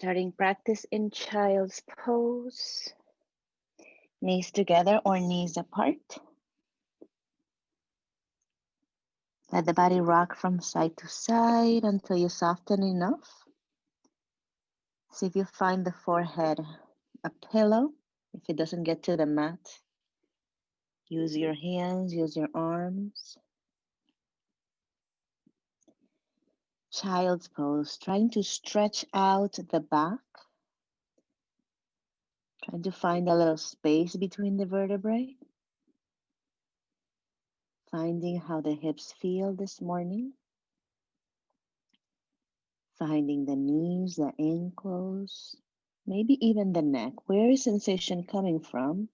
Starting practice in child's pose. Knees together or knees apart. Let the body rock from side to side until you soften enough. See if you find the forehead a pillow. If it doesn't get to the mat, use your hands, use your arms. Child's pose, trying to stretch out the back. Trying to find a little space between the vertebrae. Finding how the hips feel this morning. Finding the knees, the ankles, maybe even the neck. Where is sensation coming from?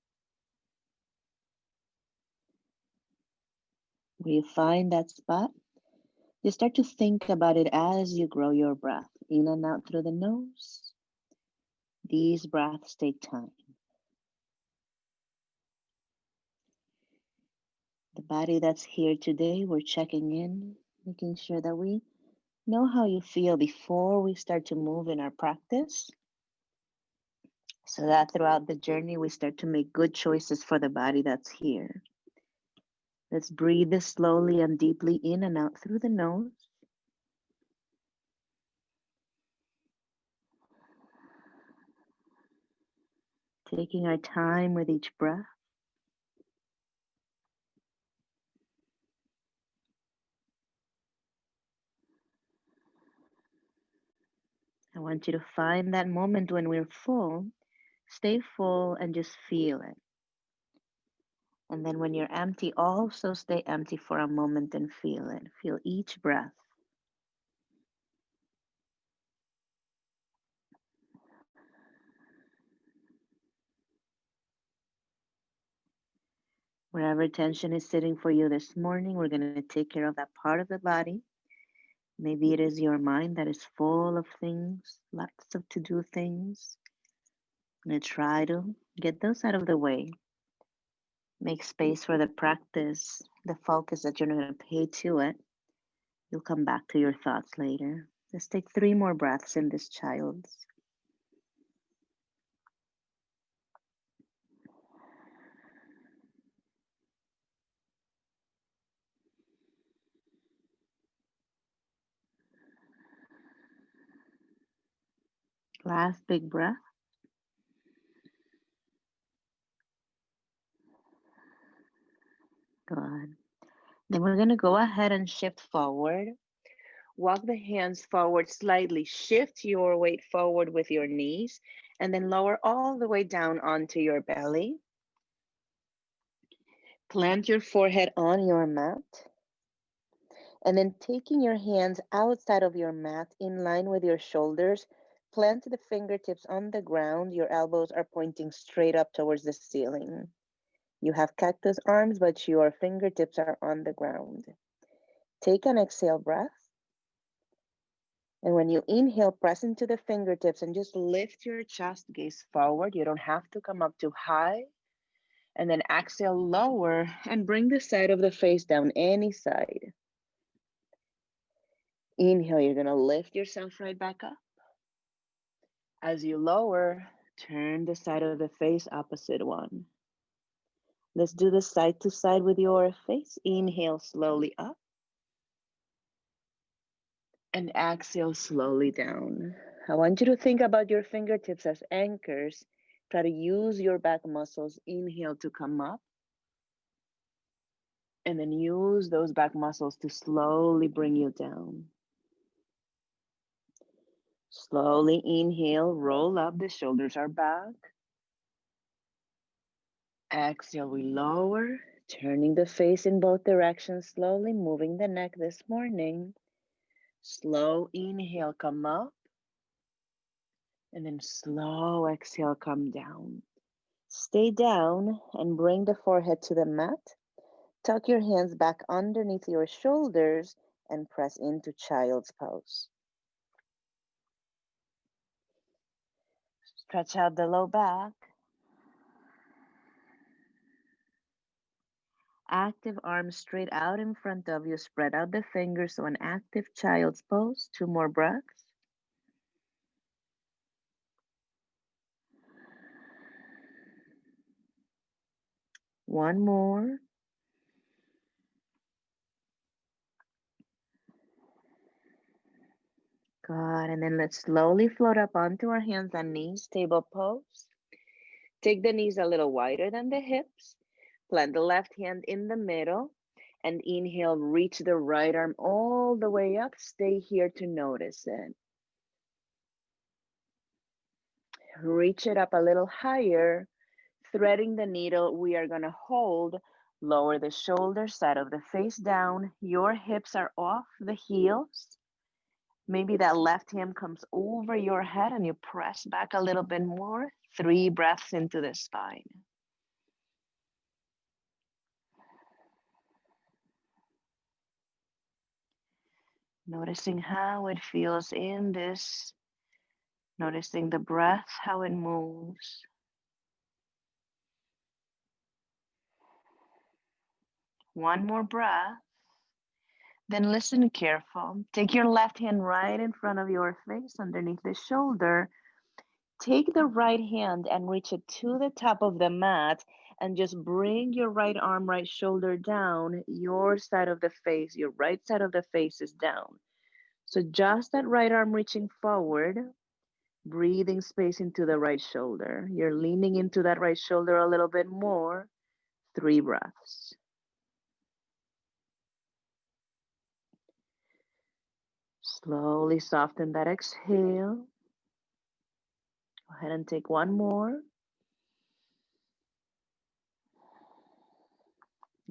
Where you find that spot, you start to think about it as you grow your breath in and out through the nose. These breaths take time. The body that's here today, we're checking in, making sure that we know how you feel before we start to move in our practice, so that throughout the journey we start to make good choices for the body that's here. Let's breathe this slowly and deeply in and out through the nose. Taking our time with each breath. I want you to find that moment when we're full. Stay full and just feel it. And then when you're empty, also stay empty for a moment and feel it. Feel each breath. Wherever tension is sitting for you this morning, we're going to take care of that part of the body. Maybe it is your mind that is full of things, lots of to-do things. I'm going to try to get those out of the way. Make space for the practice, the focus that you're going to pay to it. You'll come back to your thoughts later. Let's take 3 more breaths in this child's. Last big breath. Good. Then we're going to go ahead and shift forward. Walk the hands forward slightly. Shift your weight forward with your knees and then lower all the way down onto your belly. Plant your forehead on your mat. And then taking your hands outside of your mat in line with your shoulders, plant the fingertips on the ground. Your elbows are pointing straight up towards the ceiling. You have cactus arms, but your fingertips are on the ground. Take an exhale breath. And when you inhale, press into the fingertips and just lift your chest, gaze forward. You don't have to come up too high. And then exhale, lower, and bring the side of the face down, any side. Inhale, you're gonna lift yourself right back up. As you lower, turn the side of the face, opposite one. Let's do the side to side with your face. Inhale slowly up. And exhale slowly down. I want you to think about your fingertips as anchors. Try to use your back muscles. Inhale to come up. And then use those back muscles to slowly bring you down. Slowly inhale, roll up, the shoulders are back. Exhale, we lower, turning the face in both directions, slowly moving the neck this morning. Slow inhale, come up. And then slow exhale, come down. Stay down and bring the forehead to the mat. Tuck your hands back underneath your shoulders and press into child's pose. Stretch out the low back. Active arms straight out in front of you. Spread out the fingers, so an active child's pose. 2 more breaths. One more. Good. And then let's slowly float up onto our hands and knees, table pose. Take the knees a little wider than the hips. Plant the left hand in the middle and inhale, reach the right arm all the way up. Stay here to notice it. Reach it up a little higher. Threading the needle, we are going to hold. Lower the shoulder, side of the face down. Your hips are off the heels. Maybe that left hand comes over your head and you press back a little bit more. 3 breaths into the spine. Noticing how it feels in this. Noticing the breath, how it moves. One more breath. Then listen careful. Take your left hand right in front of your face, underneath the shoulder. Take the right hand and reach it to the top of the mat and just bring your right arm, right shoulder down. Your side of the face, your right side of the face is down. So just that right arm reaching forward, breathing space into the right shoulder. You're leaning into that right shoulder a little bit more. 3 breaths. Slowly soften that exhale. Go ahead and take one more.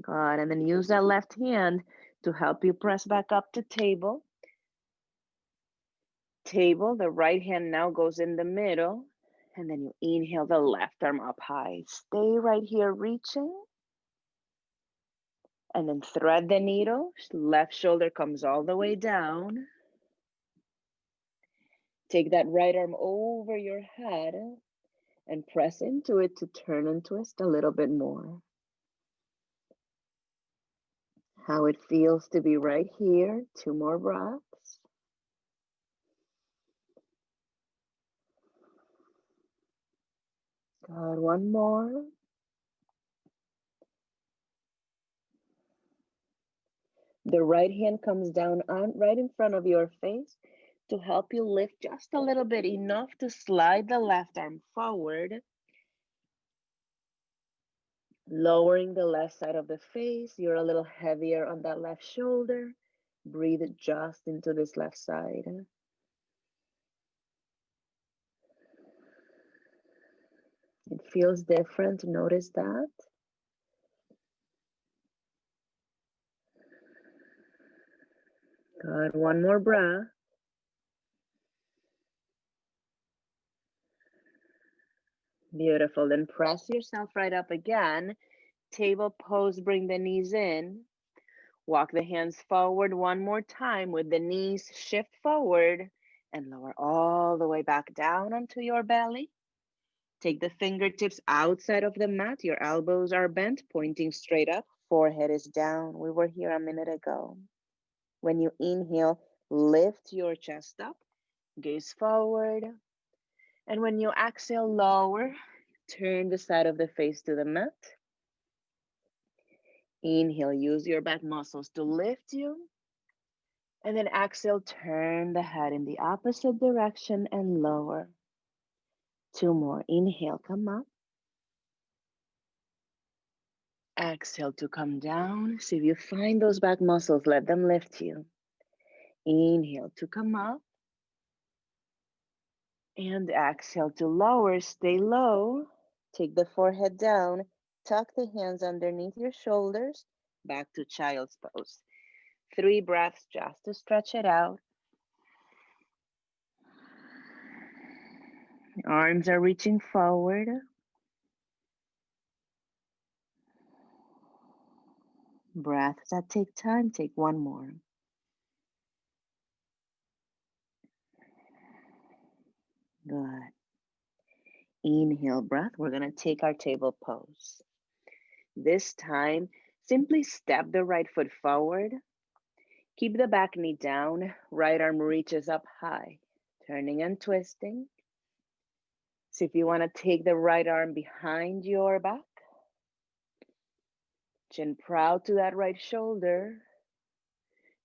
Good. And then use that left hand to help you press back up to table. Table, the right hand now goes in the middle. And then you inhale the left arm up high. Stay right here reaching. And then thread the needle. Left shoulder comes all the way down. Take that right arm over your head and press into it to turn and twist a little bit more. How it feels to be right here. 2 more breaths. Good. One more. The right hand comes down on right in front of your face to help you lift just a little bit, enough to slide the left arm forward. Lowering the left side of the face. You're a little heavier on that left shoulder. Breathe just into this left side. It feels different. Notice that. Good. One more breath. Beautiful. Then press yourself right up again. Table pose, bring the knees in. Walk the hands forward one more time with the knees shift forward and lower all the way back down onto your belly. Take the fingertips outside of the mat. Your elbows are bent, pointing straight up. Forehead is down. We were here a minute ago. When you inhale, lift your chest up, gaze forward. And when you exhale, lower, turn the side of the face to the mat. Inhale, use your back muscles to lift you. And then exhale, turn the head in the opposite direction and lower. 2 more. Inhale, come up. Exhale to come down. See if you find those back muscles, let them lift you. Inhale to come up. And exhale to lower, stay low. Take the forehead down, tuck the hands underneath your shoulders, back to child's pose. 3 breaths just to stretch it out. Arms are reaching forward. Breaths that take time, take one more. Good. Inhale breath. We're going to take our table pose. This time, simply step the right foot forward. Keep the back knee down. Right arm reaches up high, turning and twisting. See if you want to take the right arm behind your back. Chin proud to that right shoulder.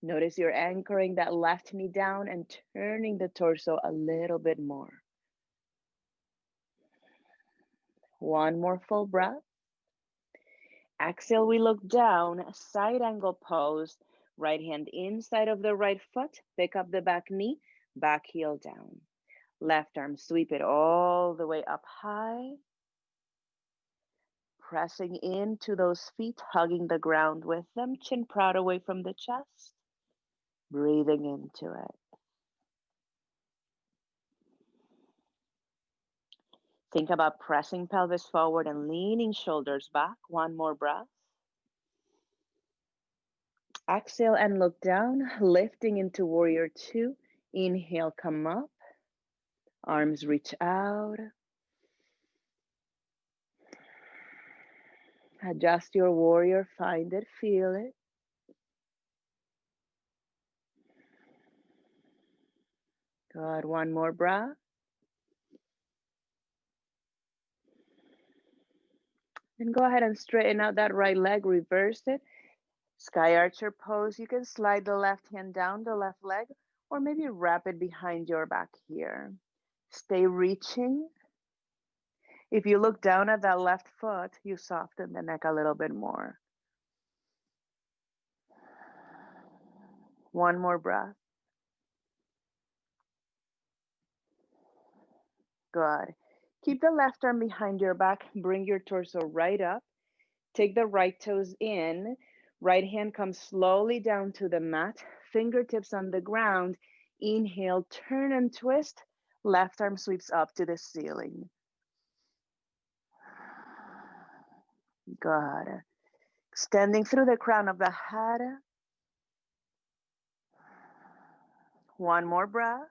Notice you're anchoring that left knee down and turning the torso a little bit more. One more full breath. Exhale, we look down, side angle pose. Right hand inside of the right foot. Pick up the back knee, back heel down. Left arm, sweep it all the way up high. Pressing into those feet, hugging the ground with them. Chin proud away from the chest. Breathing into it. Think about pressing pelvis forward and leaning shoulders back. One more breath. Exhale and look down, lifting into warrior two. Inhale, come up. Arms reach out. Adjust your warrior, find it, feel it. Good, one more breath. Then go ahead and straighten out that right leg, reverse it. Sky archer pose, you can slide the left hand down the left leg or maybe wrap it behind your back here. Stay reaching. If you look down at that left foot, you soften the neck a little bit more. One more breath. Good. Keep the left arm behind your back. Bring your torso right up. Take the right toes in. Right hand comes slowly down to the mat. Fingertips on the ground. Inhale, turn and twist. Left arm sweeps up to the ceiling. Good. Extending through the crown of the head. One more breath.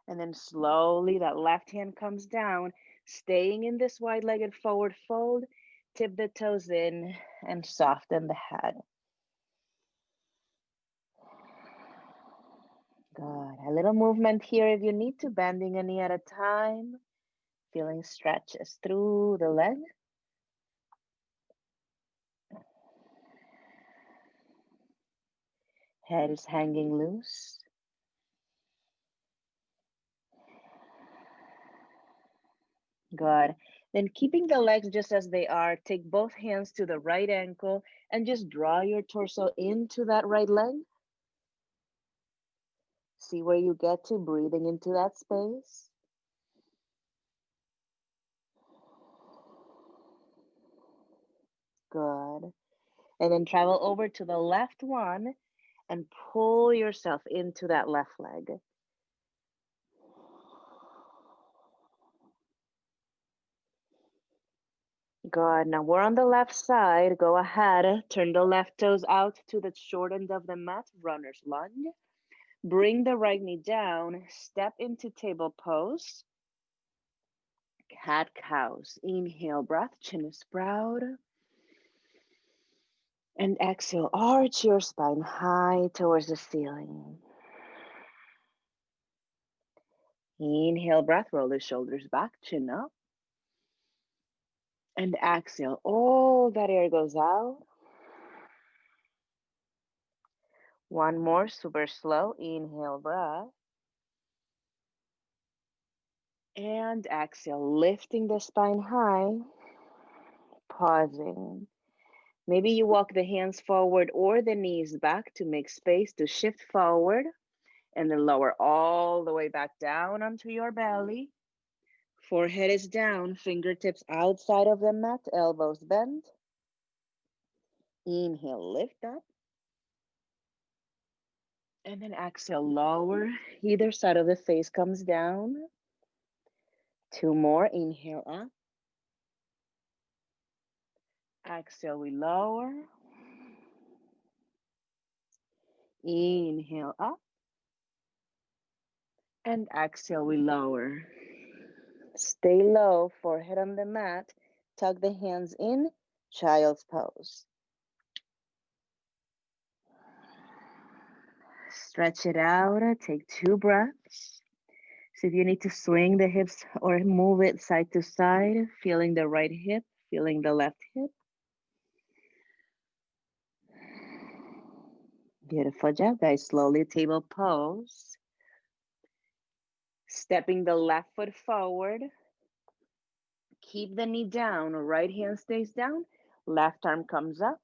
And then slowly that left hand comes down, staying in this wide-legged forward fold. Tip the toes in and soften the head. Good. A little movement here if you need to, bending a knee at a time. Feeling stretches through the leg. Head is hanging loose. Good. Then keeping the legs just as they are, take both hands to the right ankle and just draw your torso into that right leg. See where you get to, breathing into that space. Good. And then travel over to the left one and pull yourself into that left leg. Good. Now we're on the left side. Go ahead. Turn the left toes out to the short end of the mat. Runner's lunge. Bring the right knee down. Step into table pose. Cat cows. Inhale, breath. Chin is proud. And exhale. Arch your spine high towards the ceiling. Inhale, breath. Roll the shoulders back. Chin up. And exhale, all that air goes out. One more, super slow. Inhale, breath. And exhale, lifting the spine high. Pausing. Maybe you walk the hands forward or the knees back to make space to shift forward. And then lower all the way back down onto your belly. Forehead is down, fingertips outside of the mat, elbows bent. Inhale, lift up. And then exhale, lower. Either side of the face comes down. Two more, inhale up. Exhale, we lower. Inhale up. And exhale, we lower. Stay low, forehead on the mat. Tuck the hands in, child's pose. Stretch it out, take 2 breaths. So if you need to swing the hips or move it side to side, feeling the right hip, feeling the left hip. Beautiful job, guys. Slowly table pose. Stepping the left foot forward. Keep the knee down. Right hand stays down. Left arm comes up.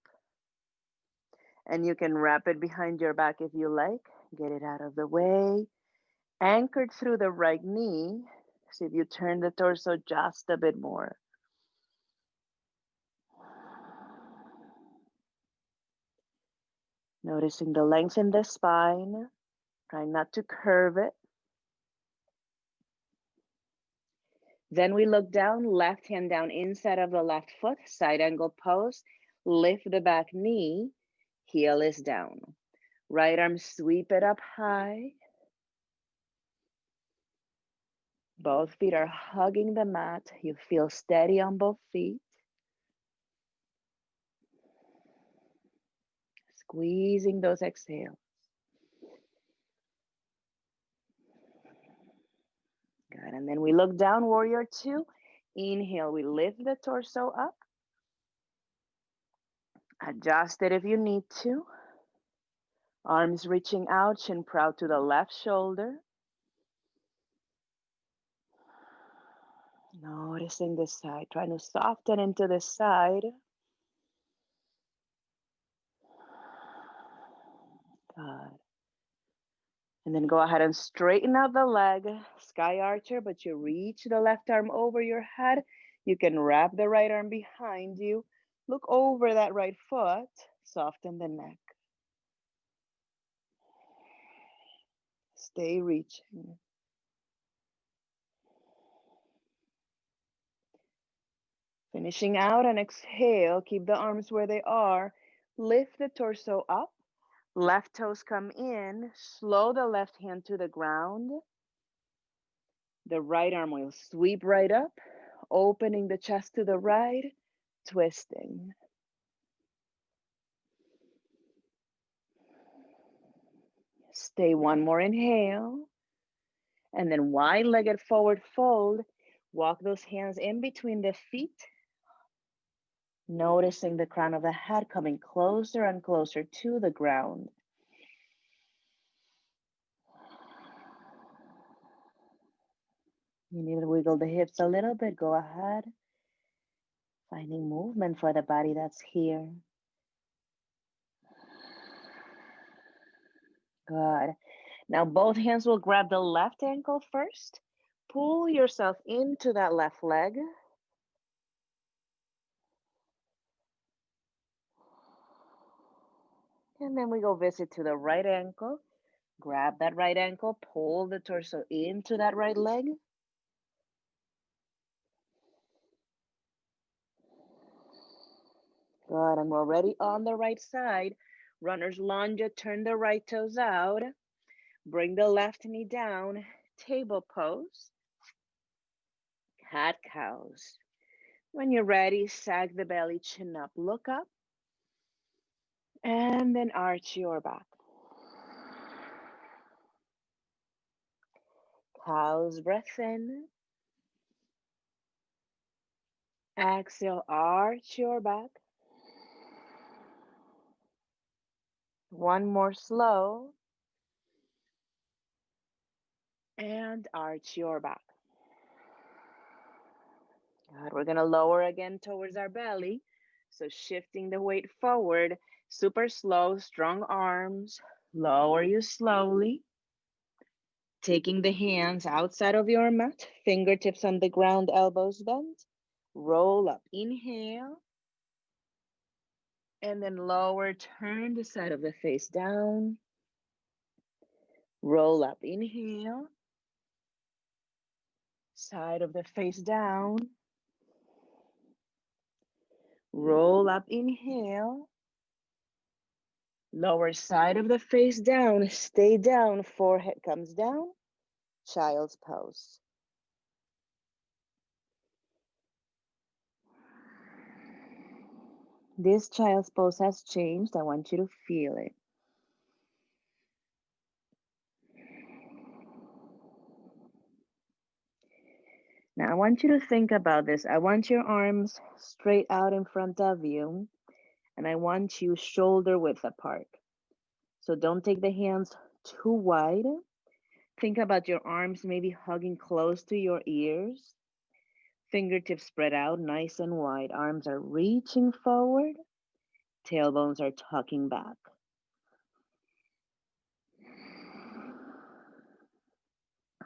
And you can wrap it behind your back if you like. Get it out of the way. Anchored through the right knee. See if you turn the torso just a bit more. Noticing the length in the spine. Try not to curve it. Then we look down, left hand down inside of the left foot, side angle pose. Lift the back knee, heel is down. Right arm, sweep it up high. Both feet are hugging the mat. You feel steady on both feet. Squeezing those exhales. Good, and then we look down, warrior two. Inhale, we lift the torso up. Adjust it if you need to. Arms reaching out, chin proud to the left shoulder. Noticing this side, trying to soften into this side. Good. And then go ahead and straighten out the leg, sky archer, but you reach the left arm over your head. You can wrap the right arm behind you. Look over that right foot, soften the neck. Stay reaching. Finishing out and exhale, keep the arms where they are. Lift the torso up. Left toes come in. Slow the left hand to the ground. The right arm will sweep right up, opening the chest to the right, twisting. Stay one more inhale. And then wide-legged forward fold. Walk those hands in between the feet. Noticing the crown of the head coming closer and closer to the ground. You need to wiggle the hips a little bit. Go ahead. Finding movement for the body that's here. Good. Now both hands will grab the left ankle first. Pull yourself into that left leg. And then we go visit to the right ankle. Grab that right ankle, pull the torso into that right leg. Good, and we're already on the right side. Runner's lunge, turn the right toes out. Bring the left knee down, table pose. Cat cows. When you're ready, sag the belly, chin up, look up. And then arch your back. Cow's breath in. Exhale, arch your back. One more slow. And arch your back. Good. We're going to lower again towards our belly. So shifting the weight forward, super slow, strong arms. Lower you slowly. Taking the hands outside of your mat, fingertips on the ground, elbows bent. Roll up, inhale. And then lower, turn the side of the face down. Roll up, inhale. Side of the face down. Roll up, inhale. Lower side of the face down, stay down, forehead comes down. Child's pose. This child's pose has changed. I want you to feel it. Now I want you to think about this. I want your arms straight out in front of you, and I want you shoulder width apart. So don't take the hands too wide. Think about your arms maybe hugging close to your ears. Fingertips spread out nice and wide. Arms are reaching forward. Tailbones are tucking back.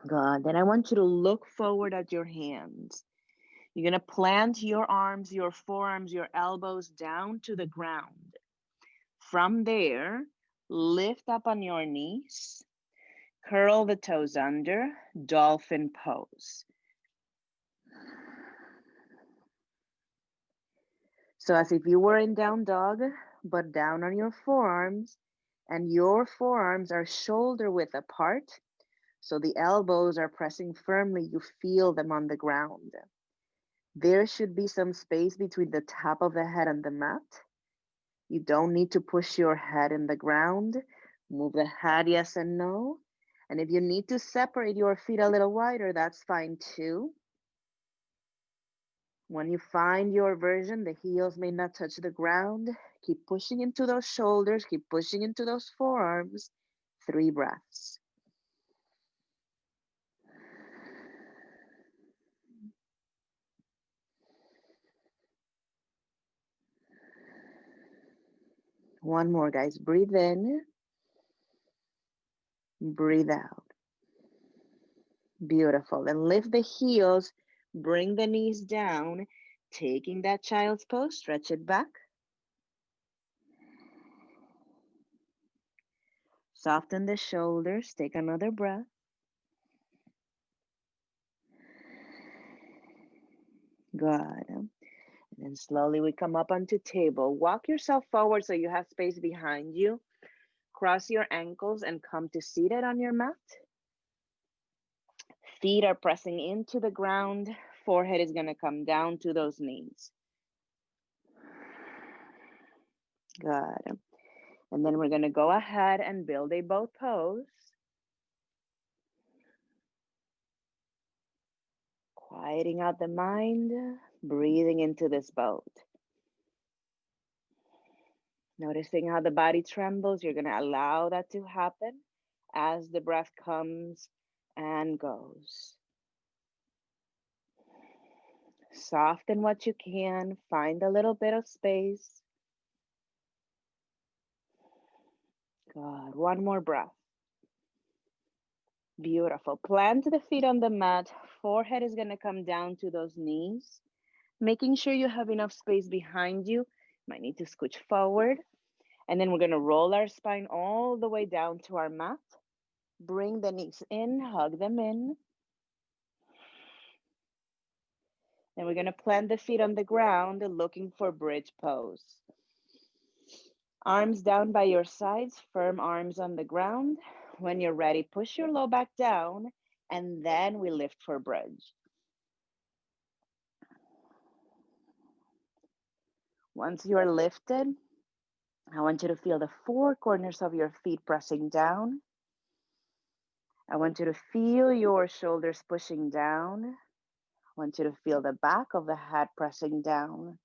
Good. Then I want you to look forward at your hands. You're going to plant your arms, your forearms, your elbows down to the ground. From there, lift up on your knees. Curl the toes under, dolphin pose. So as if you were in down dog, but down on your forearms, and your forearms are shoulder width apart. So the elbows are pressing firmly. You feel them on the ground. There should be some space between the top of the head and the mat. You don't need to push your head in the ground. Move the head yes and no. And if you need to separate your feet a little wider, that's fine too. When you find your version, the heels may not touch the ground. Keep pushing into those shoulders. Keep pushing into those forearms. 3 breaths. One more, guys. Breathe in. Breathe out. Beautiful. And lift the heels. Bring the knees down. Taking that child's pose. Stretch it back. Soften the shoulders. Take another breath. Good. And then slowly we come up onto table. Walk yourself forward so you have space behind you. Cross your ankles and come to seated on your mat. Feet are pressing into the ground. Forehead is going to come down to those knees. Good. And then we're going to go ahead and build a boat pose. Quieting out the mind, breathing into this boat. Noticing how the body trembles. You're going to allow that to happen as the breath comes and goes. Soften what you can. Find a little bit of space. Good. One more breath. Beautiful. Plant the feet on the mat. Forehead is going to come down to those knees. Making sure you have enough space behind you. Might need to scooch forward. And then we're going to roll our spine all the way down to our mat. Bring the knees in, hug them in. Then we're going to plant the feet on the ground, looking for bridge pose. Arms down by your sides, firm arms on the ground. When you're ready, push your low back down, and then we lift for bridge. Once you are lifted, I want you to feel the 4 corners of your feet pressing down. I want you to feel your shoulders pushing down. I want you to feel the back of the head pressing down.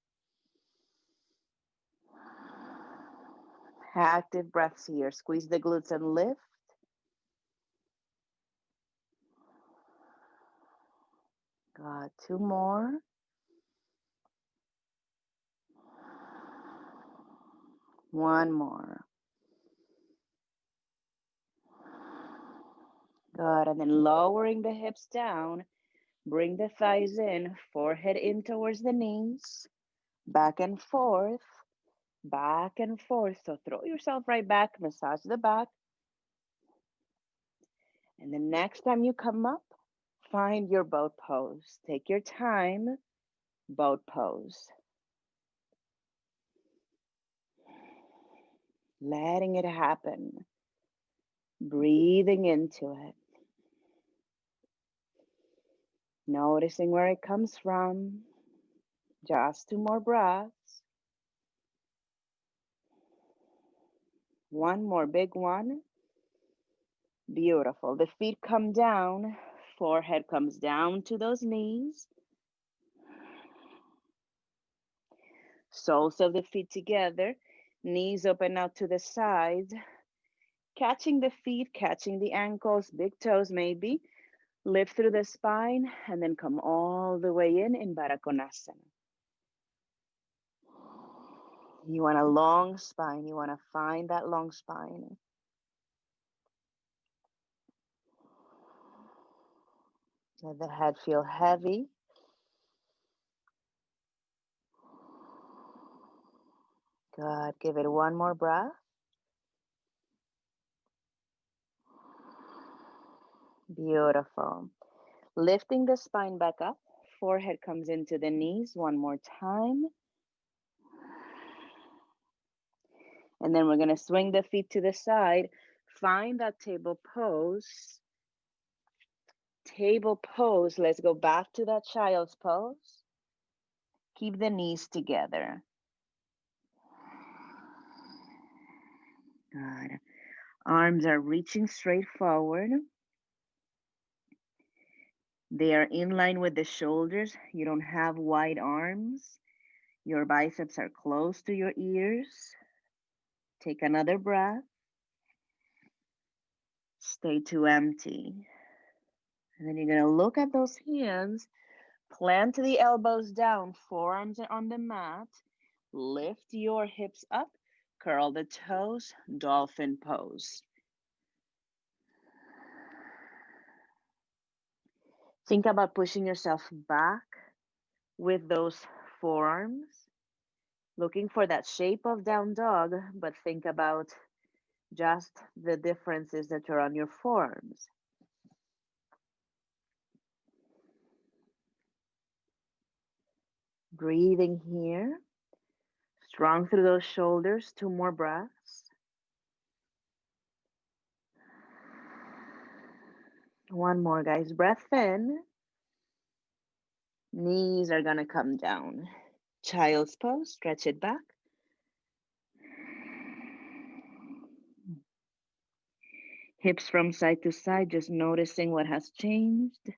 Active breaths here. Squeeze the glutes and lift. Good. 2 more. One more. Good. And then lowering the hips down. Bring the thighs in. Forehead in towards the knees. Back and forth. Back and forth. So throw yourself right back. Massage the back. And the next time you come up, find your boat pose. Take your time. Boat pose. Letting it happen. Breathing into it. Noticing where it comes from. Just 2 more breaths. One more big one. Beautiful. The feet come down. Forehead comes down to those knees. Soles of the feet together. Knees open out to the sides. Catching the feet, catching the ankles, big toes maybe. Lift through the spine and then come all the way in Baddha Konasana. You want a long spine. You want to find that long spine. Let the head feel heavy. Good. Give it one more breath. Beautiful. Lifting the spine back up. Forehead comes into the knees one more time. And then we're going to swing the feet to the side. Find that table pose. Table pose. Let's go back to that child's pose. Keep the knees together. Good. Arms are reaching straight forward. They are in line with the shoulders. You don't have wide arms. Your biceps are close to your ears. Take another breath. Stay too empty. And then you're going to look at those hands. Plant the elbows down, forearms are on the mat. Lift your hips up. Curl the toes. Dolphin pose. Think about pushing yourself back with those forearms. Looking for that shape of down dog, but think about just the differences that are on your forearms. Breathing here. Strong through those shoulders. 2 more breaths. One more, guys. Breath in. Knees are going to come down. Child's pose. Stretch it back. Hips from side to side, just noticing what has changed.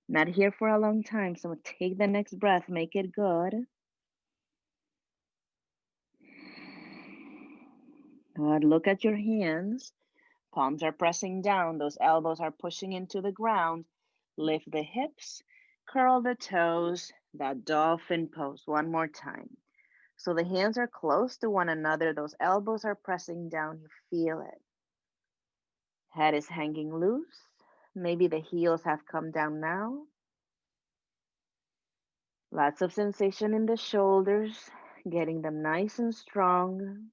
Not here for a long time, so take the next breath, make it good. Good. Look at your hands. Palms are pressing down. Those elbows are pushing into the ground. Lift the hips. Curl the toes. That dolphin pose. One more time. So the hands are close to one another. Those elbows are pressing down. You feel it. Head is hanging loose. Maybe the heels have come down now. Lots of sensation in the shoulders, getting them nice and strong.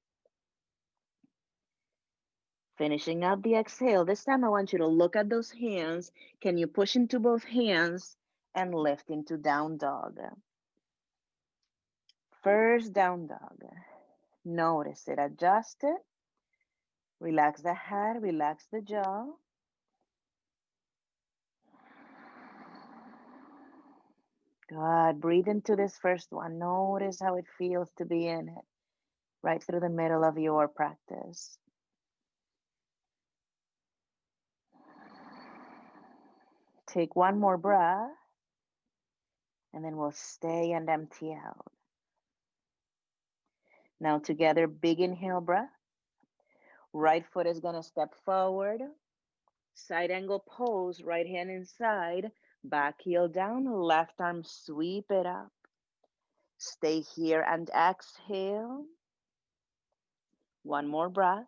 Finishing up the exhale. This time I want you to look at those hands. Can you push into both hands and lift into down dog? First down dog. Notice it, adjust it. Relax the head, relax the jaw. Good. Breathe into this first one. Notice how it feels to be in it, right through the middle of your practice. Take one more breath, and then we'll stay and empty out. Now together, big inhale breath. Right foot is going to step forward. Side angle pose, right hand inside. Back heel down, left arm sweep it up. Stay here and exhale. One more breath.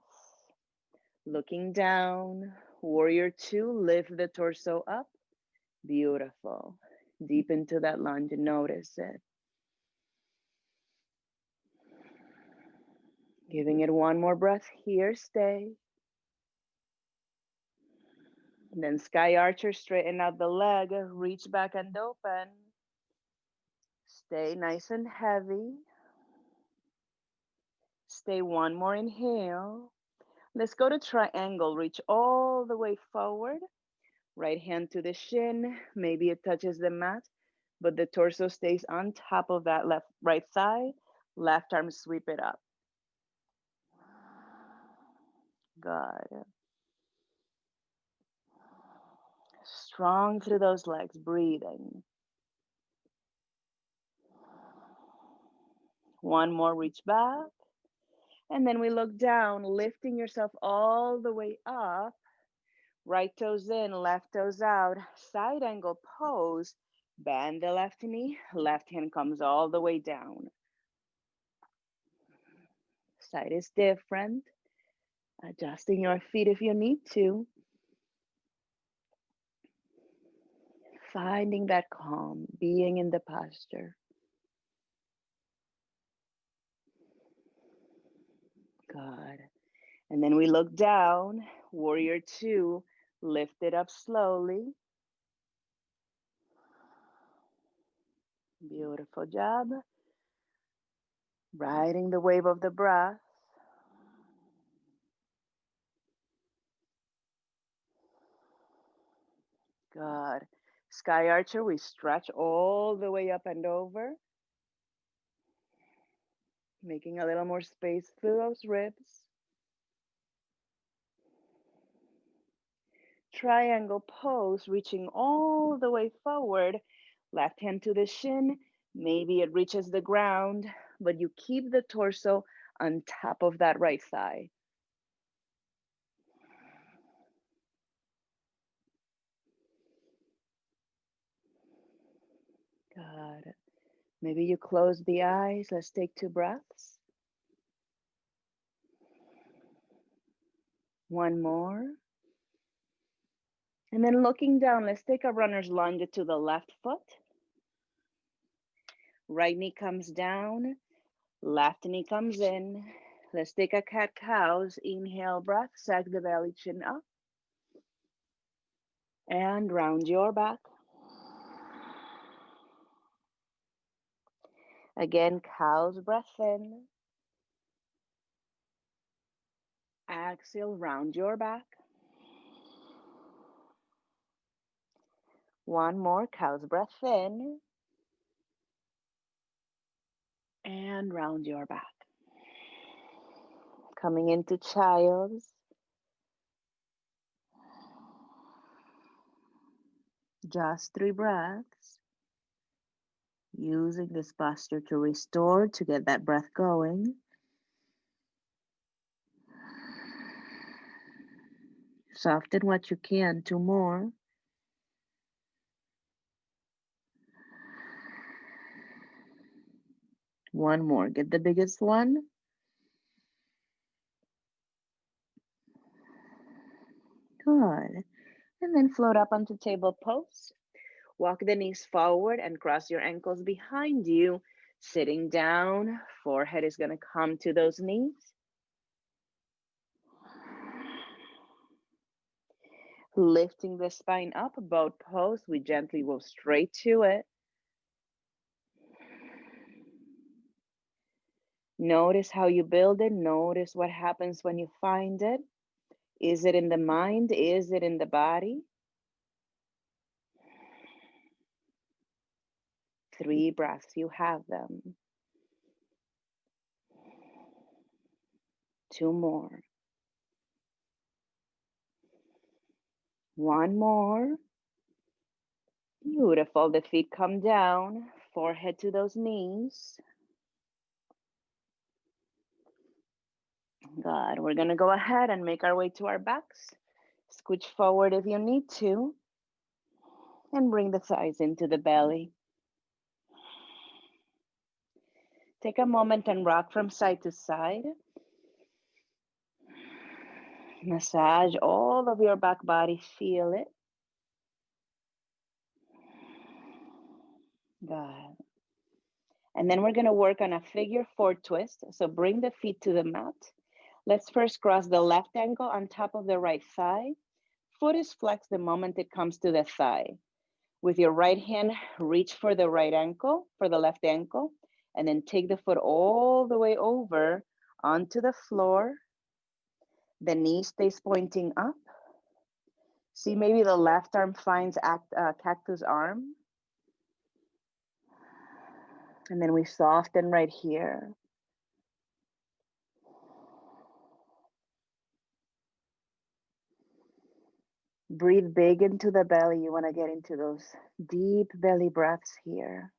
Looking down. Warrior 2, lift the torso up. Beautiful. Deep into that lunge, notice it. Giving it one more breath here, stay. Then sky archer, straighten out the leg, reach back and open. Stay nice and heavy. Stay one more inhale. Let's go to triangle, reach all the way forward. Right hand to the shin, maybe it touches the mat, but the torso stays on top of that right thigh. Left arm sweep it up. Good. Strong through those legs, breathing. One more, reach back. And then we look down, lifting yourself all the way up. Right toes in, left toes out. Side angle pose. Bend the left knee. Left hand comes all the way down. Side is different. Adjusting your feet if you need to. Finding that calm, being in the posture. Good. And then we look down, warrior two, lift it up slowly. Beautiful job. Riding the wave of the breath. Good. Sky Archer, we stretch all the way up and over. Making a little more space through those ribs. Triangle pose, reaching all the way forward. Left hand to the shin. Maybe it reaches the ground, but you keep the torso on top of that right thigh. Good. Maybe you close the eyes. Let's take 2 breaths. One more. And then looking down, let's take a runner's lunge to the left foot. Right knee comes down, left knee comes in. Let's take a cat-cows. Inhale, breath, sag the belly, chin up. And round your back. Again, cow's breath in. Exhale, round your back. One more, cow's breath in. And round your back. Coming into child's. Just 3 breaths. Using this posture to restore, to get that breath going. Soften what you can, 2 more. One more, get the biggest one. Good. And then float up onto table pose. Walk the knees forward and cross your ankles behind you. Sitting down, forehead is going to come to those knees. Lifting the spine up, boat pose. We gently go straight to it. Notice how you build it. Notice what happens when you find it. Is it in the mind? Is it in the body? 3 breaths, you have them. 2 more. 1 more. Beautiful. The feet come down, forehead to those knees. Good. We're going to go ahead and make our way to our backs. Scooch forward if you need to. And bring the thighs into the belly. Take a moment and rock from side to side. Massage all of your back body. Feel it. Good. And then we're going to work on a figure 4 twist. So bring the feet to the mat. Let's first cross the left ankle on top of the right thigh. Foot is flexed the moment it comes to the thigh. With your right hand, reach for the right ankle, for the left ankle, and then take the foot all the way over onto the floor. The knee stays pointing up. See, maybe the left arm finds cactus arm. And then we soften right here. Breathe big into the belly. You want to get into those deep belly breaths here.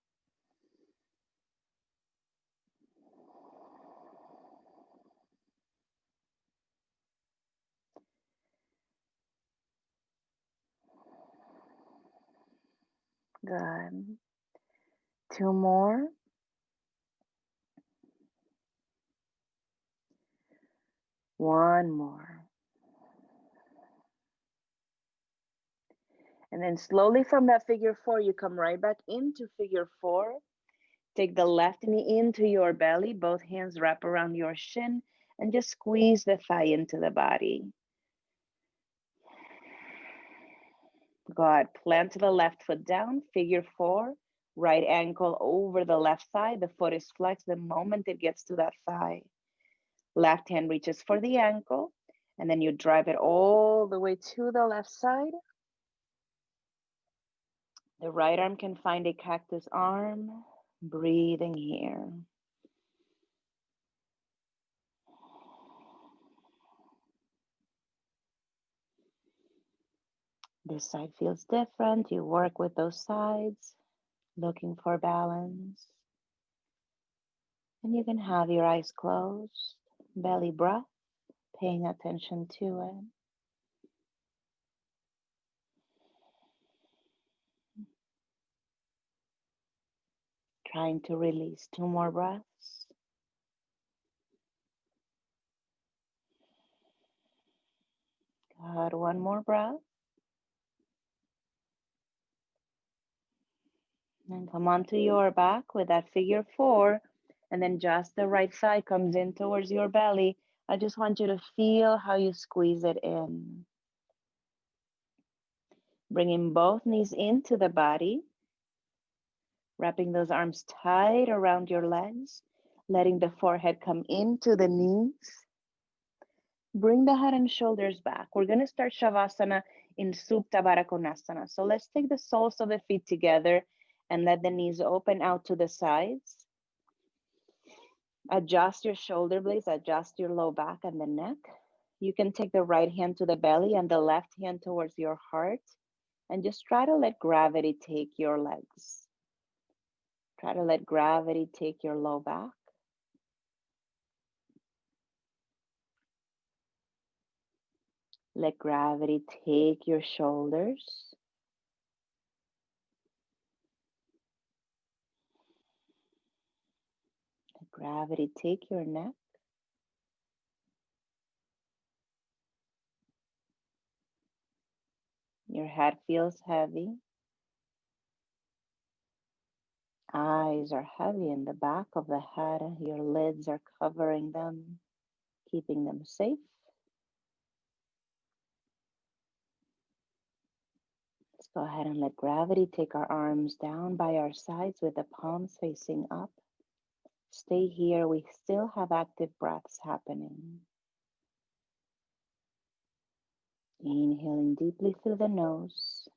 Good. Two more. One more. And then slowly from that figure four, you come right back into figure four. Take the left knee into your belly, both hands wrap around your shin, and just squeeze the thigh into the body. Good. Plant the left foot down, figure four, right ankle over the left side. The foot is flexed the moment it gets to that thigh. Left hand reaches for the ankle, and then you drive it all the way to the left side. The right arm can find a cactus arm. Breathing here. This side feels different. You work with those sides, looking for balance. And you can have your eyes closed, belly breath, paying attention to it. Trying to release two more breaths. Good. One more breath. And come onto your back with that figure four. And then just the right side comes in towards your belly. I just want you to feel how you squeeze it in. Bringing both knees into the body. Wrapping those arms tight around your legs. Letting the forehead come into the knees. Bring the head and shoulders back. We're going to start Shavasana in Supta Baddha Konasana. So let's take the soles of the feet together and let the knees open out to the sides. Adjust your shoulder blades, adjust your low back and the neck. You can take the right hand to the belly and the left hand towards your heart. And just try to let gravity take your legs. Try to let gravity take your low back. Let gravity take your shoulders. Let gravity take your neck. Your head feels heavy. Eyes are heavy in the back of the head. Your lids are covering them, keeping them safe. Let's go ahead and let gravity take our arms down by our sides with the palms facing up. Stay here. We still have active breaths happening. Inhaling deeply through the nose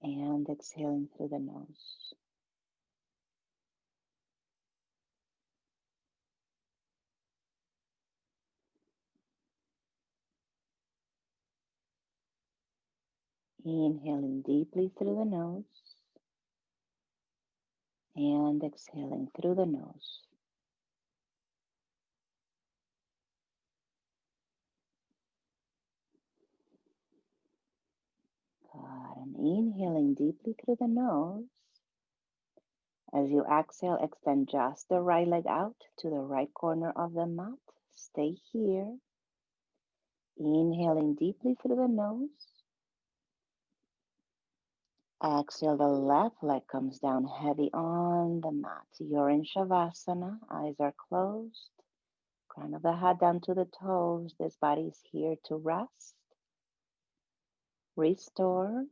and exhaling through the nose. Inhaling deeply through the nose and exhaling through the nose. Good. And inhaling deeply through the nose. As you exhale, extend just the right leg out to the right corner of the mat. Stay here. Inhaling deeply through the nose. Exhale, the left leg comes down heavy on the mat. You're in Shavasana. Eyes are closed. Crown of the head down to the toes. This body is here to rest, restore,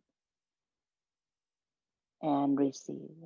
and receive.